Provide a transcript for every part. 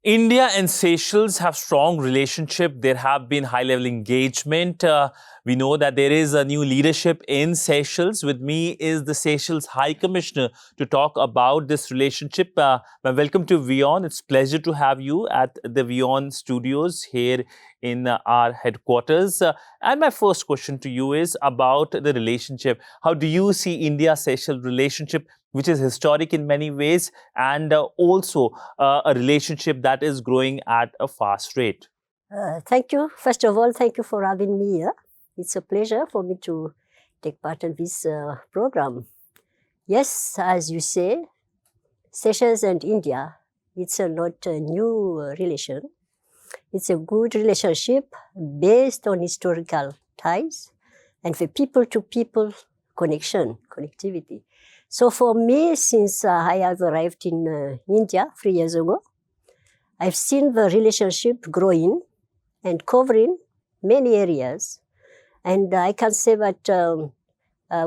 India and Seychelles have strong relationship. There have been high-level engagement. We know that there is a new leadership in Seychelles. With me is the Seychelles High Commissioner to talk about this relationship. Welcome to WION. It's a pleasure to have you at the WION studios here in our headquarters. And my first question to you is about the relationship. How do you see India-Seychelles relationship, which is historic in many ways, and also a relationship that is growing at a fast rate? Thank you. First of all, thank you for having me here. It's a pleasure for me to take part in this program. Yes, as you say, Seychelles and India, it's not a new relation. It's a good relationship based on historical ties and the people-to-people connectivity. So for me, since I have arrived in India 3 years ago, I've seen the relationship growing and covering many areas. And I can say that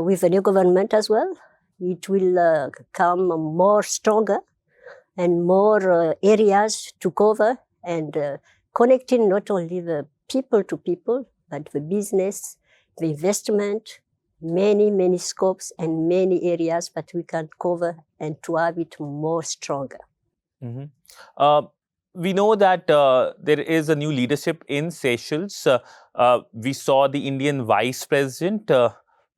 with the new government as well, it will come more stronger and more areas to cover and connecting not only the people to people, but the business, the investment, many scopes and many areas that we can cover and to have it more stronger. Mm-hmm. We know that there is a new leadership in Seychelles. We saw the Indian Vice President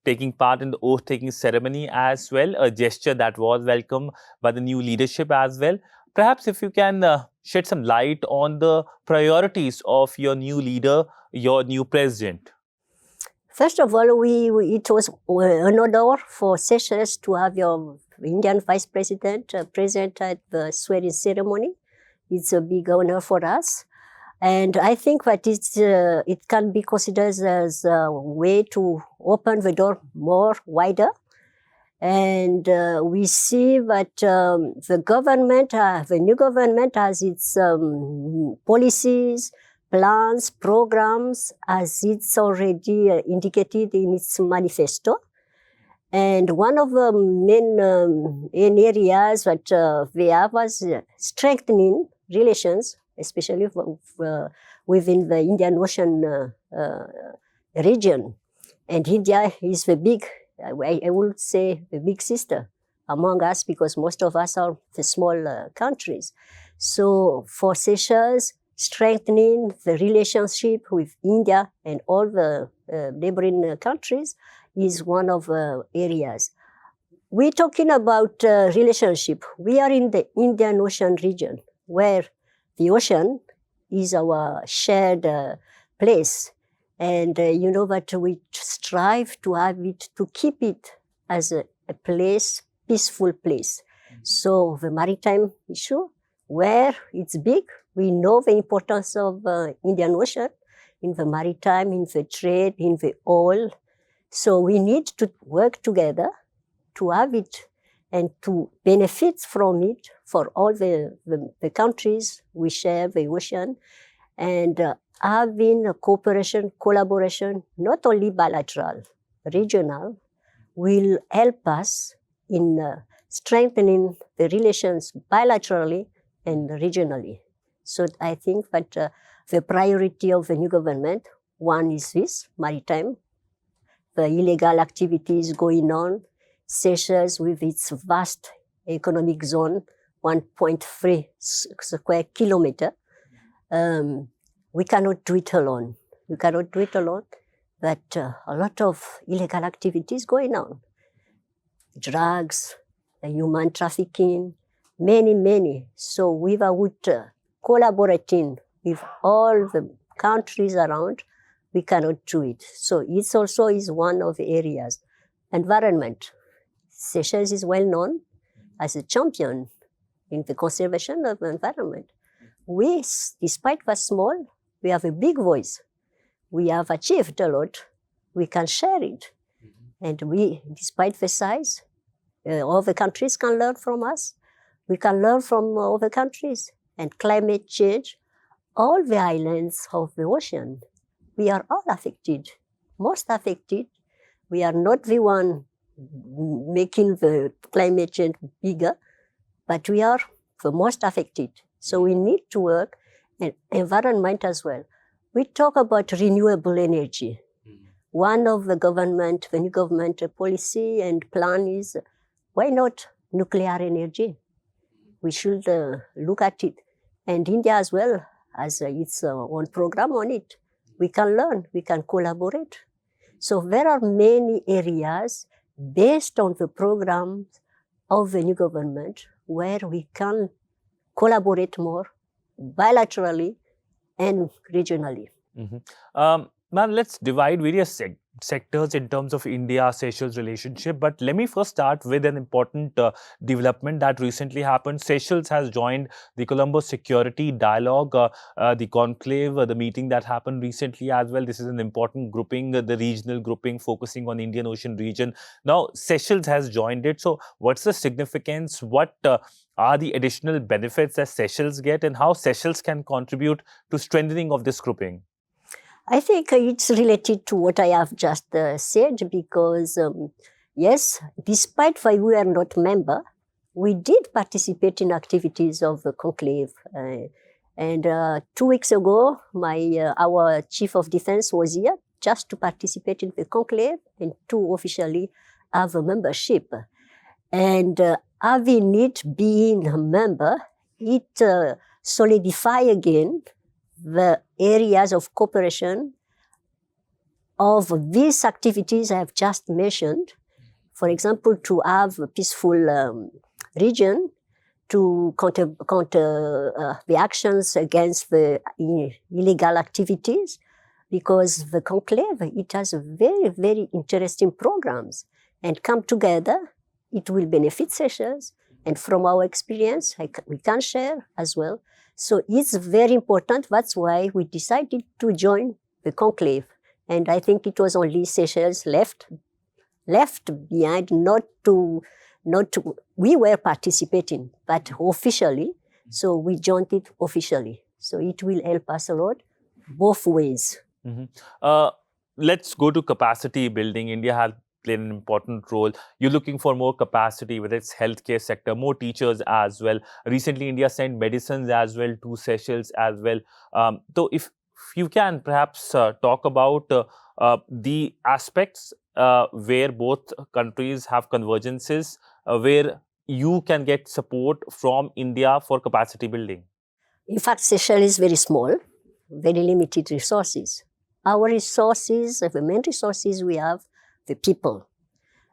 taking part in the oath-taking ceremony as well, a gesture that was welcomed by the new leadership as well. Perhaps if you can shed some light on the priorities of your new leader, your new president. First of all, it was an honor for Seychelles to have your Indian Vice President present at the swearing ceremony. It's a big honor for us. And I think that it can be considered as a way to open the door more wider. And we see that the government, the new government has its policies, plans, programs, as it's already indicated in its manifesto. And one of the main areas that they have was strengthening relations, especially within the Indian Ocean region. And India is the big, I would say, the big sister among us, because most of us are the small countries. So for Seychelles, strengthening the relationship with India and all the neighboring countries is one of the areas. We're talking about relationship. We are in the Indian Ocean region, where the ocean is our shared place. And you know that we strive to have it, to keep it as a place, peaceful place. So the maritime issue, where it's big, we know the importance of Indian Ocean in the maritime, in the trade, in the oil. So we need to work together to have it and to benefit from it for all the countries we share the ocean, and having a cooperation, collaboration, not only bilateral, regional, will help us in strengthening the relations bilaterally and regionally. So I think that the priority of the new government, one is this, maritime, the illegal activities going on, Seychelles with its vast economic zone, 1.3 square kilometer. We cannot do it alone. We cannot do it alone, but a lot of illegal activities going on. Drugs, human trafficking, many. So without collaborating with all the countries around, we cannot do it. So it also is one of the areas. Environment. Seychelles is well known as a champion in the conservation of the environment. We, despite we're small, we have a big voice. We have achieved a lot. We can share it. And we, despite the size, all the countries can learn from us. We can learn from other countries. And climate change, all the islands of the ocean, we are all affected, most affected. We are not the one making the climate change bigger, but we are the most affected. So we need to work and environment as well. We talk about renewable energy. One of the new government policy and plan is, why not nuclear energy? We should look at it. And India as well has its own program on it. We can learn, we can collaborate. So there are many areas based on the programs of the new government where we can collaborate more bilaterally and regionally. Ma'am, let's divide various sectors in terms of India-Seychelles relationship. But let me first start with an important development that recently happened. Seychelles has joined the Colombo Security Dialogue, the conclave, the meeting that happened recently as well. This is an important grouping, the regional grouping focusing on Indian Ocean region. Now, Seychelles has joined it. So what's the significance? What are the additional benefits that Seychelles get, and how Seychelles can contribute to strengthening of this grouping? I think it's related to what I have just said, because yes, despite we were not member, we did participate in activities of the conclave. And 2 weeks ago, our chief of defense was here just to participate in the conclave and to officially have a membership. And having it being a member, it solidify again the areas of cooperation of these activities I have just mentioned. For example, to have a peaceful region, to counter the actions against the illegal activities, because the conclave, it has very, very interesting programs, and come together, it will benefit Seychelles, and from our experience, we can share as well. So it's very important. That's why we decided to join the conclave. And I think it was only Seychelles left behind, we were participating, but officially. So we joined it officially. So it will help us a lot, both ways. Let's go to capacity building. India has played an important role. You're looking for more capacity, whether it's healthcare sector, more teachers as well. Recently, India sent medicines as well to Seychelles as well. So if you can perhaps talk about the aspects where both countries have convergences, where you can get support from India for capacity building. In fact, Seychelles is very small, very limited resources. Our resources, the main resources we have, the people.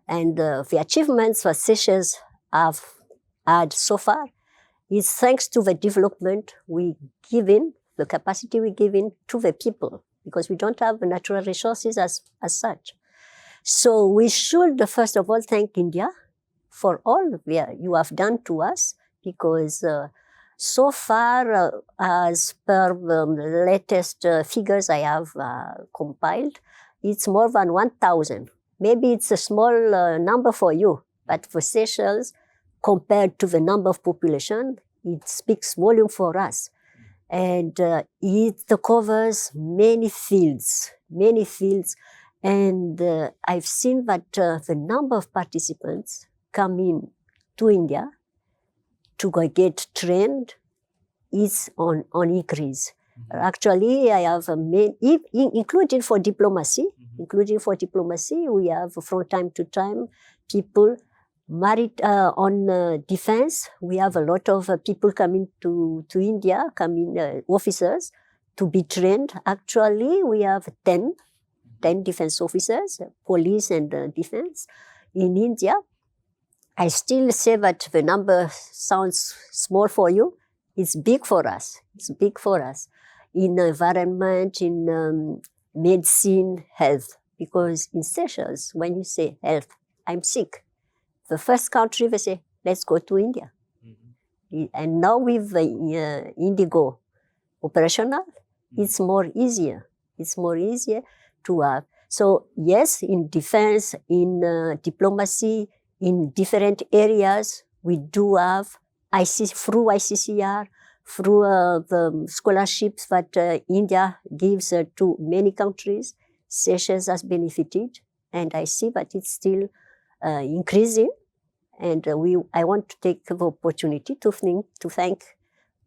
And the achievements that Seychelles have had so far is thanks to the development we give in, the capacity we give in to the people, because we don't have the natural resources as such. So we should, first of all, thank India for all you have done to us, because so far, as per the latest figures I have compiled, it's more than 1,000. Maybe it's a small number for you, but for Seychelles, compared to the number of population, it speaks volume for us. And it covers many fields. And I've seen that the number of participants coming to India to go get trained is on increase. Actually, I have including for diplomacy, we have from time to time people married on defense. We have a lot of people coming to India, officers to be trained. Actually, we have 10 defense officers, police and defense in India. I still say that the number sounds small for you. It's big for us. In environment, in medicine, health. Because in Seychelles, when you say health, I'm sick, the first country they say, let's go to India. And now with the Indigo operational, it's more easier. To have. So yes, in defense, in diplomacy, in different areas, we do have through ICCR, through the scholarships that India gives to many countries, Seychelles has benefited, and I see that it's still increasing. And I want to take the opportunity to thank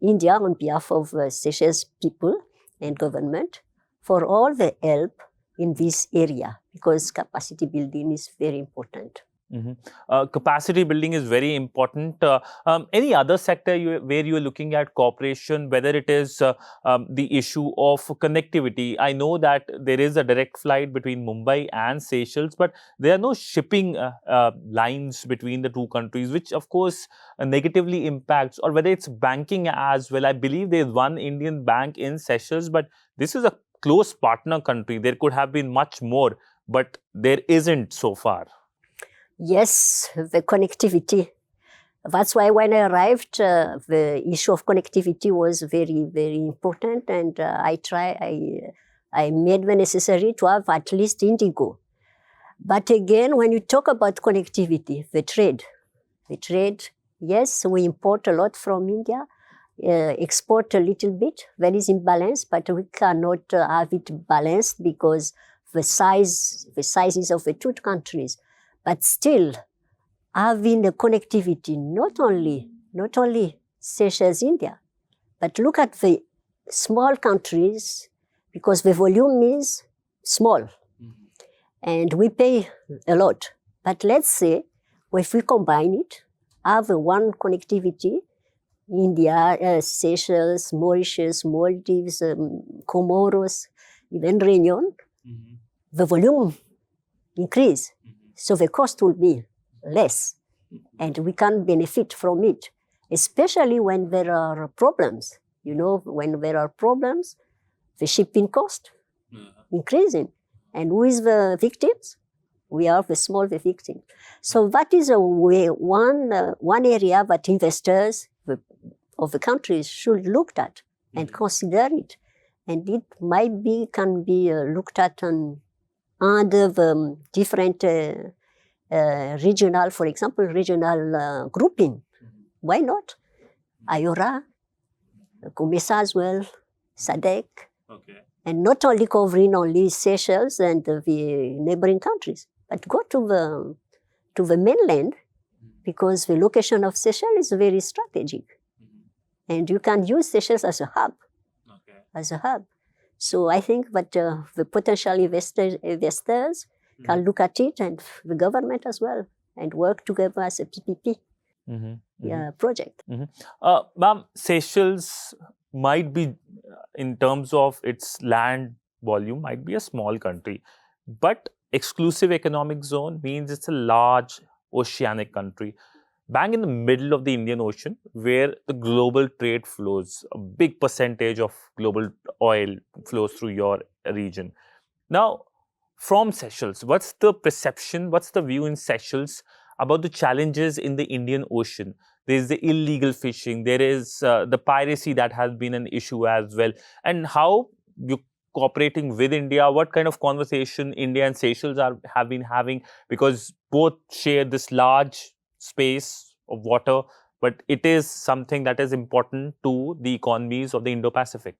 India on behalf of Seychelles people and government for all the help in this area, because capacity building is very important. Capacity building is very important. Any other sector where you are looking at cooperation, whether it is the issue of connectivity? I know that there is a direct flight between Mumbai and Seychelles, but there are no shipping lines between the two countries, which of course negatively impacts, or whether it's banking as well. I believe there is one Indian bank in Seychelles, but this is a close partner country. There could have been much more, but there isn't so far. Yes, the connectivity. That's why when I arrived, the issue of connectivity was very, very important, and I made the necessary to have at least Indigo. But again, when you talk about connectivity, the trade, yes, we import a lot from India, export a little bit, there is imbalance, but we cannot have it balanced because the sizes of the two countries. But still, having a connectivity, not only Seychelles, India, but look at the small countries, because the volume is small, and we pay a lot. But let's say, if we combine it, have one connectivity, India, Seychelles, Mauritius, Maldives, Comoros, even Réunion, the volume increase. So the cost will be less, and we can benefit from it, especially when there are problems. You know, when there are problems, the shipping cost increasing. And who is the victims? We are the small victims. So that is a way, one area that investors of the countries should look at and consider it. And it can be looked at under the different regional, for example, regional grouping. Why not? IORA, COMESA as well, SADC, and not only covering only Seychelles and the neighboring countries, but go to the mainland, because the location of Seychelles is very strategic, and you can use Seychelles as a hub. So I think that the potential investors can look at it, and the government as well, and work together as a PPP project. Ma'am, Seychelles might be, in terms of its land volume, might be a small country, but exclusive economic zone means it's a large oceanic country, bang in the middle of the Indian Ocean, where the global trade flows. A big percentage of global oil flows through your region. Now, from Seychelles, what's the perception, what's the view in Seychelles about the challenges in the Indian Ocean? There is the illegal fishing, there is the piracy that has been an issue as well. And how you cooperating with India, what kind of conversation India and Seychelles have been having, because both share this large space of water, but it is something that is important to the economies of the Indo-Pacific.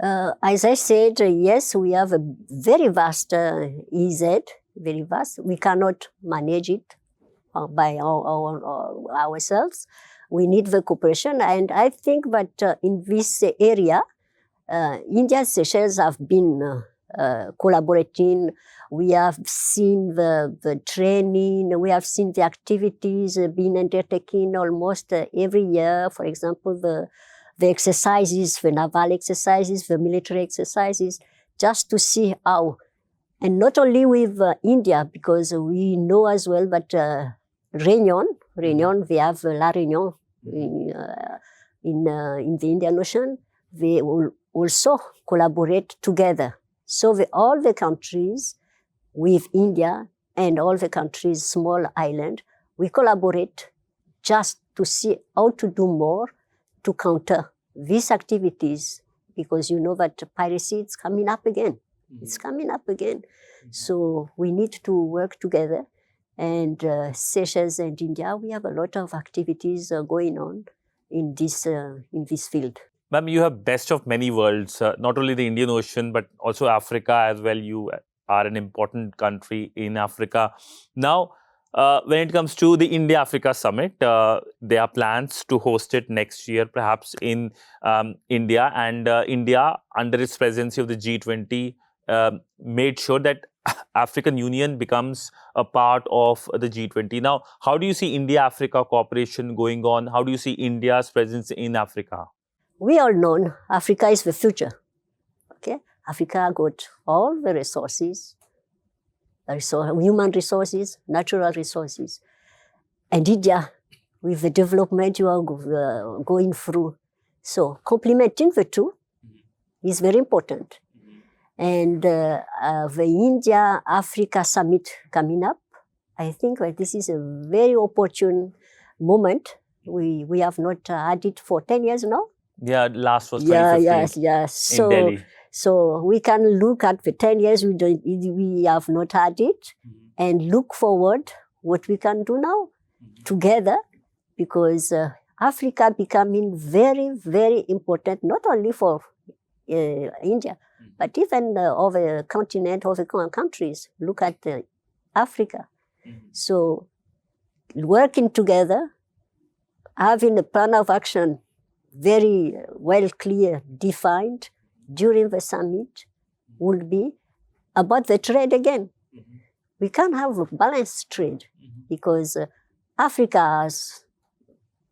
As I said, yes, we have a very vast EZ, very vast. We cannot manage it by ourselves. We need the cooperation, and I think that in this area, India and Seychelles have been collaborating. We have seen the training, we have seen the activities being undertaken almost every year. For example, the exercises, the naval exercises, the military exercises, just to see how. And not only with India, because we know as well that Réunion, we have La Réunion in the Indian Ocean, they will also collaborate together. So all the countries with India and all the countries, small island, we collaborate just to see how to do more to counter these activities, because you know that piracy is coming up again. It's coming up again. So we need to work together. And Seychelles and India, we have a lot of activities going on in this field. Ma'am, you have best of many worlds, not only the Indian Ocean, but also Africa as well. You are an important country in Africa. Now, When it comes to the India-Africa Summit, there are plans to host it next year, perhaps in India. And India, under its presidency of the G20, made sure that African Union becomes a part of the G20. Now, how do you see India-Africa cooperation going on? How do you see India's presence in Africa? We all know Africa is the future. Okay, Africa got all the resources, human resources, natural resources, and India with the development you are going through. So complementing the two is very important. And the India-Africa Summit coming up, I think that this is a very opportune moment. We have not had it for 10 years now. Yeah, last was 2015 yes. in Delhi. So we can look at the 10 years we have not had it and look forward what we can do now together, because Africa becoming very, very important, not only for India, but even over continent, over countries. Look at Africa. So working together, having a plan of action very well clear, defined during the summit would be about the trade again. We can't have a balanced trade because Africa has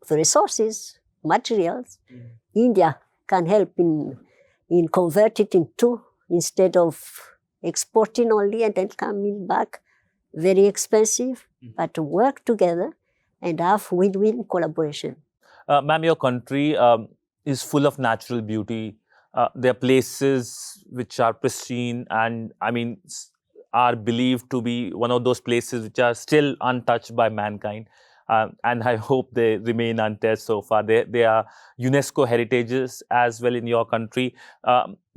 the resources, materials. India can help in convert it into, instead of exporting only and then coming back very expensive, but to work together and have win-win collaboration. Ma'am, your country is full of natural beauty. There are places which are pristine and, I mean, are believed to be one of those places which are still untouched by mankind. And I hope they remain untouched so far. They are UNESCO heritages as well in your country.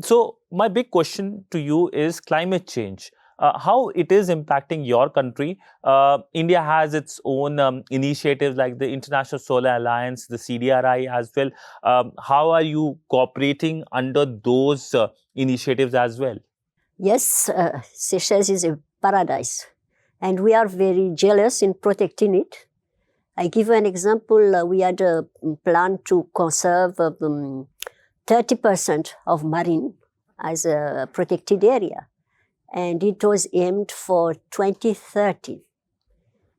So my big question to you is climate change. How it is impacting your country. India has its own initiatives like the International Solar Alliance, the CDRI as well. How are you cooperating under those initiatives as well? Yes, Seychelles is a paradise, and we are very jealous in protecting it. I give you an example. We had a plan to conserve 30% of marine as a protected area, and it was aimed for 2030.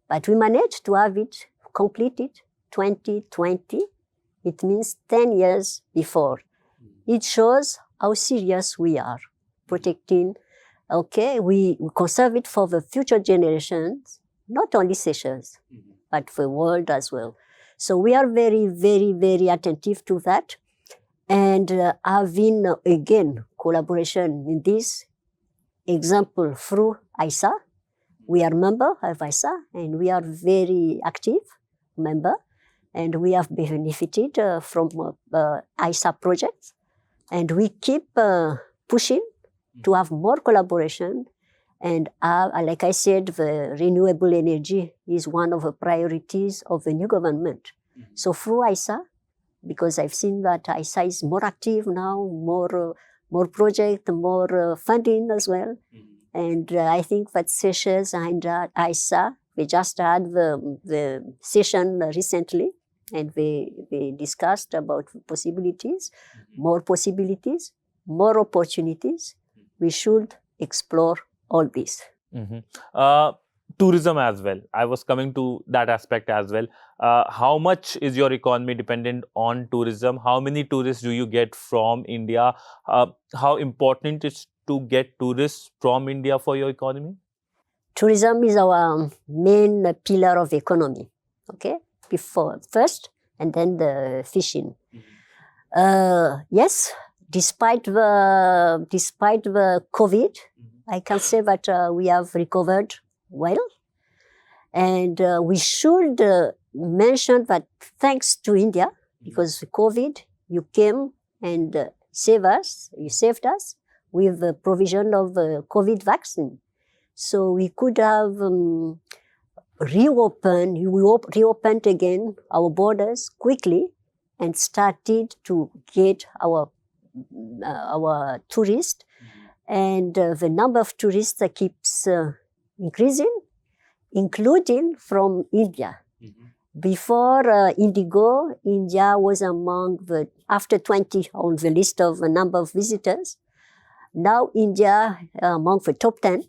But we managed to have it completed 2020. It means 10 years before. It shows how serious we are protecting. Okay, we conserve it for the future generations, not only Seychelles, but for the world as well. So we are very, very, very attentive to that. And having, again, collaboration in this example through ISA. We are member of ISA, and we are very active member, and we have benefited from ISA projects. And we keep pushing to have more collaboration. And like I said, the renewable energy is one of the priorities of the new government. So through ISA, because I've seen that ISA is more active now, more project, more funding as well. And I think that Seychelles and ISA, we just had the session recently, and we discussed about possibilities, more opportunities. We should explore all this. Tourism as well. I was coming to that aspect as well. How much is your economy dependent on tourism? How many tourists do you get from India? How important is to get tourists from India for your economy? Tourism is our main pillar of economy. Okay, first, and then the fishing. Yes, despite the COVID, I can say that we have recovered well. And we should mention that thanks to India, because COVID, you came and saved us with the provision of COVID vaccine. So we could have reopened again our borders quickly and started to get our tourists. And the number of tourists keeps increasing. including from India. Before Indigo, India was among the, after 20 on the list of a number of visitors. Now India among the top 10.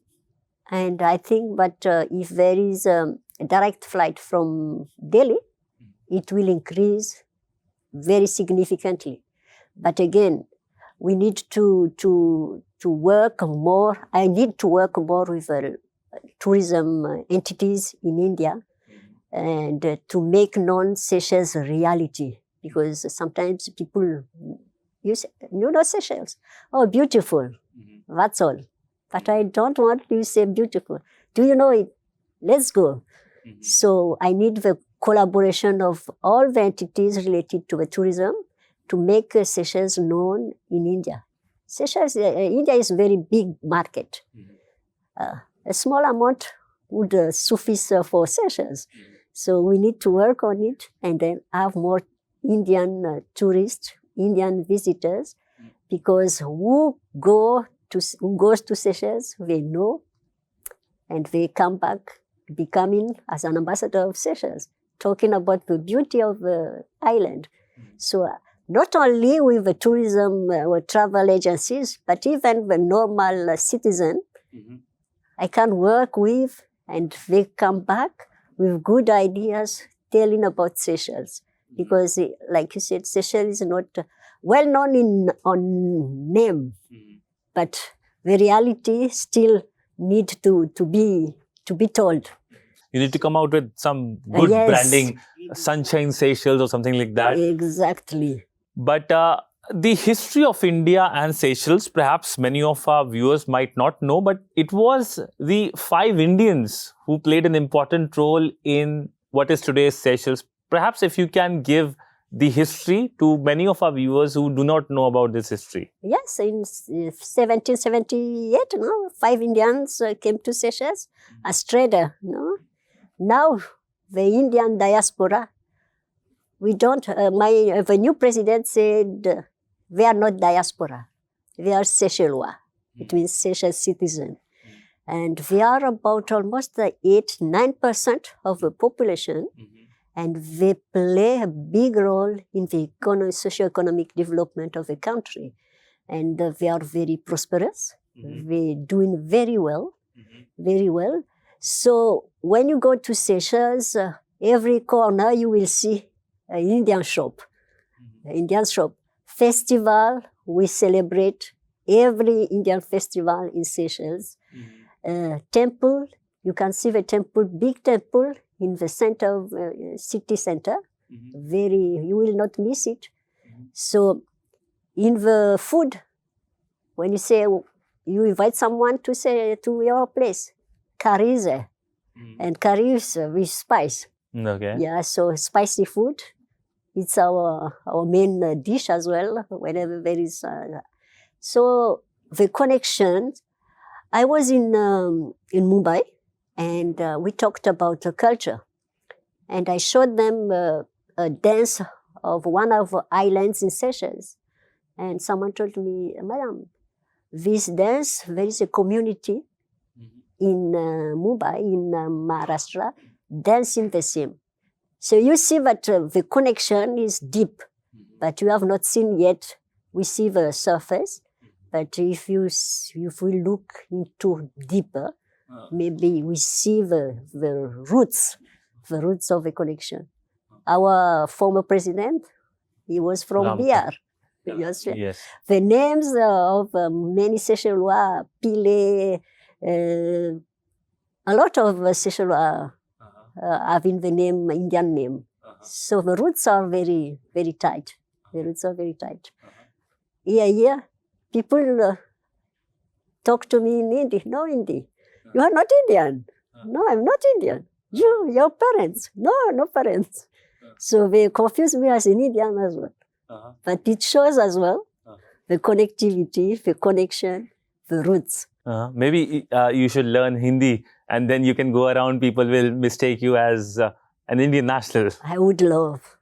And I think that if there is a direct flight from Delhi, it will increase very significantly. But again, we need to work more. I need to work more with tourism entities in India and to make known Seychelles a reality. Because sometimes people, you know Seychelles? Oh, beautiful. That's all. But I don't want to say beautiful. Do you know it? Let's go. So I need the collaboration of all the entities related to the tourism to make Seychelles known in India. Seychelles, India is a very big market. A small amount would suffice for Seychelles. So we need to work on it and then have more Indian tourists, Indian visitors, because who goes to Seychelles, they know, and they come back becoming as an ambassador of Seychelles, talking about the beauty of the island. So not only with the tourism or travel agencies, but even the normal citizen, I can work with, and they come back with good ideas telling about Seychelles. Because, like you said, Seychelles is not well known on name, but the reality still need to be told. You need to come out with some good Yes. branding, Sunshine Seychelles or something like that. Exactly. But the history of India and Seychelles, perhaps many of our viewers might not know, but it was the 5 Indians who played an important role in what is today's Seychelles. Perhaps if you can give the history to many of our viewers who do not know about this history. Yes, in 1778, 5 Indians came to Seychelles as trader. Now, the Indian diaspora, we don't, the new president said they are not diaspora, they are Seychellois. It means Seychelles citizen. And they are about almost 8-9% of the population. And they play a big role in the socio-economic development of the country. And they are very prosperous. They're doing very well, very well. So when you go to Seychelles, every corner you will see an Indian shop. Indian shop. Festival, we celebrate every Indian festival in Seychelles. Temple, you can see the temple, big temple, in the center of city center, you will not miss it. So, in the food, when you say you invite someone to say to your place, curry is there, and curry is with spice. Okay. Yeah, so spicy food, it's our main dish as well. Whenever there is, so the connection. I was in Mumbai. And we talked about the culture. And I showed them a dance of one of the islands in Seychelles. And someone told me, Madam, this dance, there is a community in Mumbai, in Maharashtra, dancing the same. So you see that the connection is deep, but you have not seen yet. We see the surface, but if we look into deeper, maybe we see the roots of the connection. Our former president, he was from BR. Yes. The names of many Seychellois, Pile, a lot of Seychellois having the name, Indian name. So the roots are very, very tight. The roots are very tight. Here, people talk to me in Hindi. No Hindi. You are not Indian. No, I'm not Indian. Your parents. No parents. So they confuse me as an Indian as well. But it shows as well the connectivity, the connection, the roots. Maybe you should learn Hindi and then you can go around, people will mistake you as an Indian national. I would love.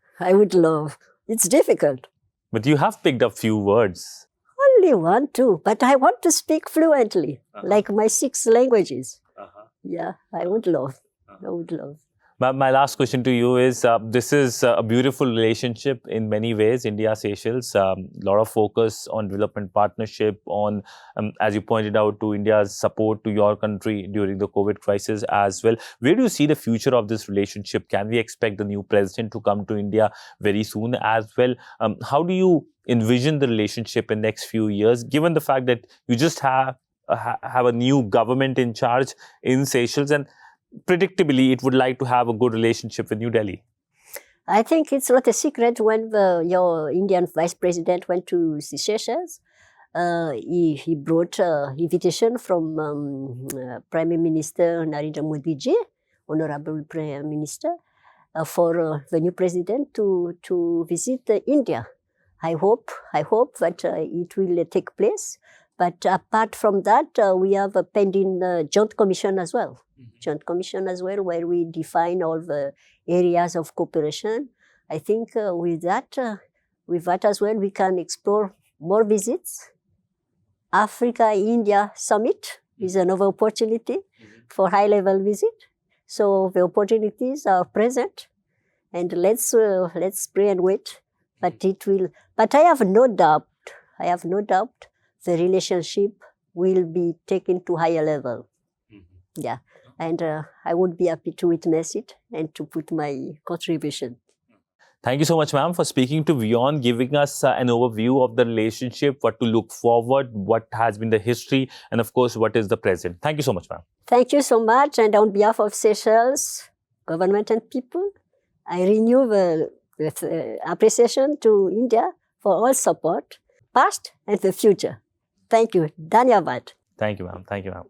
It's difficult. But you have picked up few words. Only 1, 2, but I want to speak fluently, like my 6 languages. Yeah, I would love. I would love. My last question to you is, this is a beautiful relationship in many ways, India-Seychelles. A lot of focus on development partnership, on, as you pointed out, to India's support to your country during the COVID crisis as well. Where do you see the future of this relationship? Can we expect the new president to come to India very soon as well? How do you envision the relationship in the next few years, given the fact that you just have a new government in charge in Seychelles, and predictably, it would like to have a good relationship with New Delhi? I think it's not a secret when your Indian vice president went to Seychelles. He brought invitation from Prime Minister Narendra Modi ji, Honorable Prime Minister, for the new president to visit India. I hope that it will take place. But apart from that, we have a pending joint commission as well. Joint commission as well, where we define all the areas of cooperation. I think with that as well, we can explore more visits. Africa-India summit is another opportunity for high-level visit. So the opportunities are present, and let's pray and wait. But it will. But I have no doubt. The relationship will be taken to higher level. Yeah. And I would be happy to witness it and to put my contribution. Thank you so much, ma'am, for speaking to WION, giving us an overview of the relationship, what to look forward, what has been the history, and of course, what is the present. Thank you so much, ma'am. Thank you so much. And on behalf of Seychelles government and people, I renew the appreciation to India for all support, past and the future. Thank you. Dhanyavad. Thank you, ma'am. Thank you, ma'am.